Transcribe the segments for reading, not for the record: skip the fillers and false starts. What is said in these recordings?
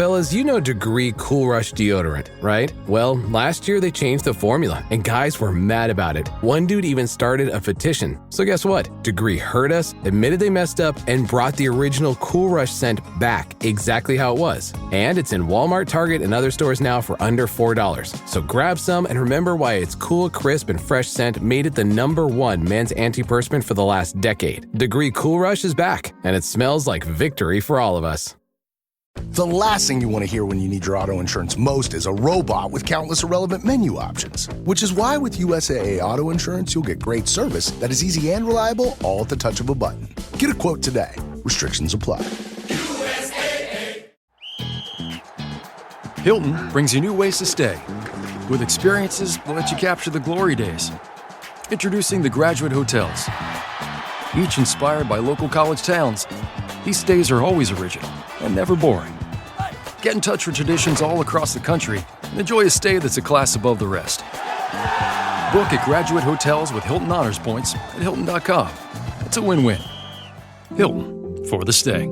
Fellas, you know Degree Cool Rush deodorant, right? Well, last year they changed the formula, and guys were mad about it. One dude even started a petition. So guess what? Degree heard us, admitted they messed up, and brought the original Cool Rush scent back exactly how it was. And it's in Walmart, Target, and other stores now for under $4. So grab some and remember why its cool, crisp, and fresh scent made it the #1 men's antiperspirant for the last decade. Degree Cool Rush is back, and it smells like victory for all of us. The last thing you want to hear when you need your auto insurance most is a robot with countless irrelevant menu options. Which is why with USAA Auto Insurance, you'll get great service that is easy and reliable, all at the touch of a button. Get a quote today. Restrictions apply. USAA. Hilton brings you new ways to stay, with experiences that let you capture the glory days. Introducing the Graduate Hotels. Each inspired by local college towns, these stays are always original and never boring. Get in touch with traditions all across the country and enjoy a stay that's a class above the rest. Book at Graduate Hotels with Hilton Honors Points at Hilton.com. It's a win-win. Hilton, for the stay.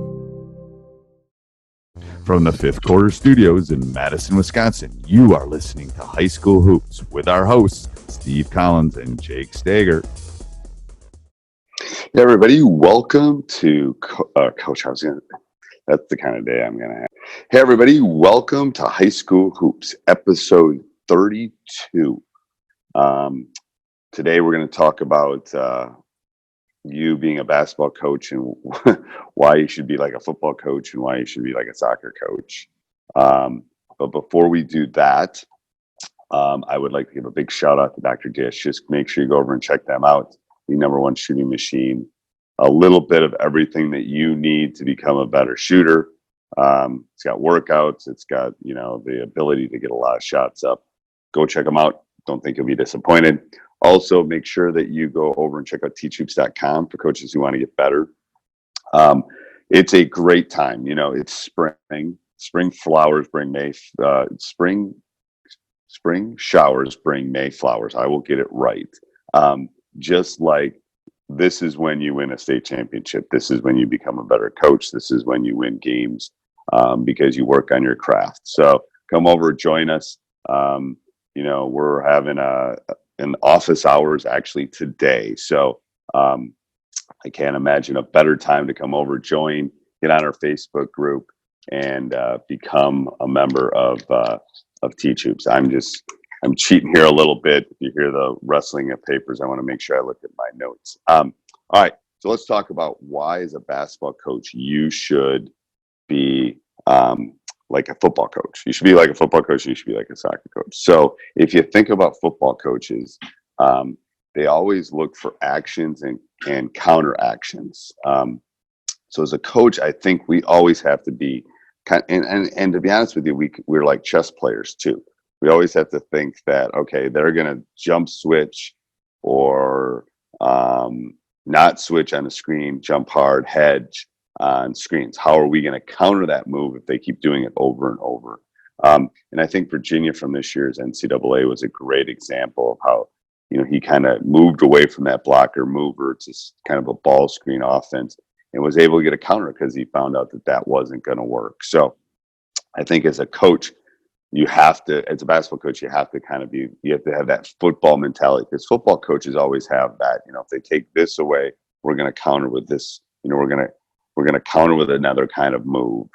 From the Fifth Quarter Studios in Madison, Wisconsin, you are listening to High School Hoops with our hosts, Steve Collins and Jake Stager. Hey everybody, welcome to Coach. That's the kind of day I'm gonna have. Hey everybody, welcome to High School Hoops, episode 32. Today we're going to talk about you being a basketball coach and why you should be like a football coach and why you should be like a soccer coach. But before we do that, I would like to give a big shout out to Dr. Dish. Just make sure you go over and check them out. The #1 shooting machine, a little bit of everything that you need to become a better shooter. It's got workouts. It's got, the ability to get a lot of shots up. Go check them out. Don't think you'll be disappointed. Also, make sure that you go over and check out teachhoops.com for coaches who want to get better. It's a great time. It's spring. Spring flowers bring May. Spring showers bring May flowers. I will get it right. Just like this is when you win a state championship. This is when you become a better coach. This is when you win games because you work on your craft. So come over, join us. We're having an office hours actually today. So I can't imagine a better time to come over, join, get on our Facebook group, and become a member of Teach Hoops. I'm cheating here a little bit. If you hear the rustling of papers, I want to make sure I look at my notes. All right, so let's talk about why, as a basketball coach, you should be like a football coach. You should be like a football coach. You should be like a soccer coach. So if you think about football coaches, they always look for actions and counter actions. So as a coach, I think we always have to be and to be honest with you, we're like chess players too. We always have to think that, okay, they're going to jump switch or not switch on the screen, jump hard, hedge on screens. How are we going to counter that move if they keep doing it over and over? And I think Virginia from this year's NCAA was a great example of how, he kind of moved away from that blocker mover to kind of a ball screen offense and was able to get a counter because he found out that wasn't going to work. So I think as a coach, you have to, as a basketball coach, you have to have that football mentality, because football coaches always have that, if they take this away, we're going to counter with this, we're going to counter with another kind of move.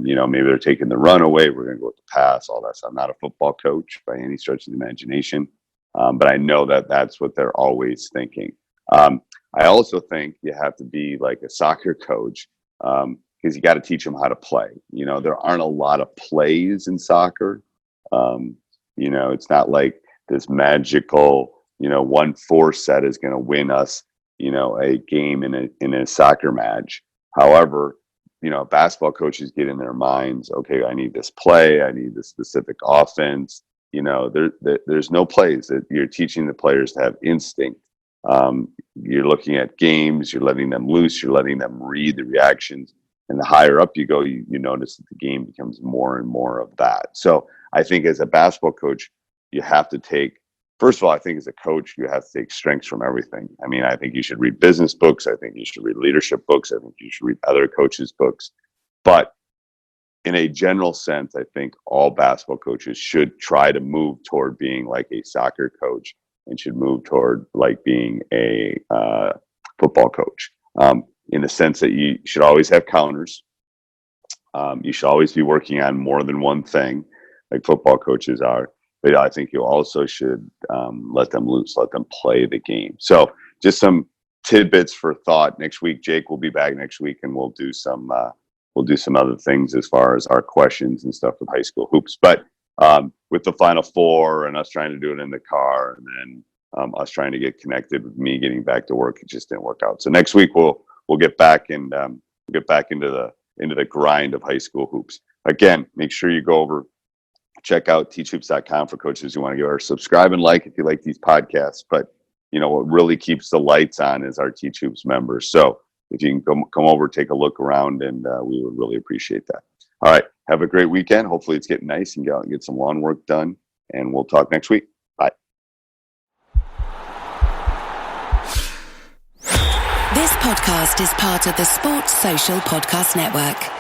Maybe they're taking the run away. We're going to go with the pass, all that stuff. I'm not a football coach by any stretch of the imagination. But I know that that's what they're always thinking. I also think you have to be like a soccer coach, because you got to teach them how to play. There aren't a lot of plays in soccer. It's not like this magical, 1-4 set is going to win us, a game in a soccer match. However, basketball coaches get in their minds, okay, I need this play. I need this specific offense. There's no plays. That you're teaching the players to have instinct. You're looking at games, you're letting them loose, you're letting them read the reactions. And the higher up you go, you notice that the game becomes more and more of that. So I think as a basketball coach, you have to take, first of all, I think as a coach, you have to take strengths from everything. I mean, I think you should read business books. I think you should read leadership books. I think you should read other coaches' books. But in a general sense, I think all basketball coaches should try to move toward being like a soccer coach and should move toward like being a football coach, in the sense that you should always have counters. You should always be working on more than one thing, like football coaches are. But I think you also should let them loose, let them play the game. So just some tidbits for thought. Next week, Jake will be back next week, and we'll do some other things as far as our questions and stuff with high school hoops. But with the Final Four and us trying to do it in the car, and then us trying to get connected with me getting back to work, it just didn't work out. So next week we'll get back and get back into the grind of high school hoops. Again, make sure you go over, check out teachhoops.com for coaches who want to give our subscribe and like if you like these podcasts. But what really keeps the lights on is our Teach Hoops members. So if you can come over, take a look around, and we would really appreciate that. All right. Have a great weekend. Hopefully it's getting nice and get some lawn work done. And we'll talk next week. Bye. This podcast is part of the Sports Social Podcast Network.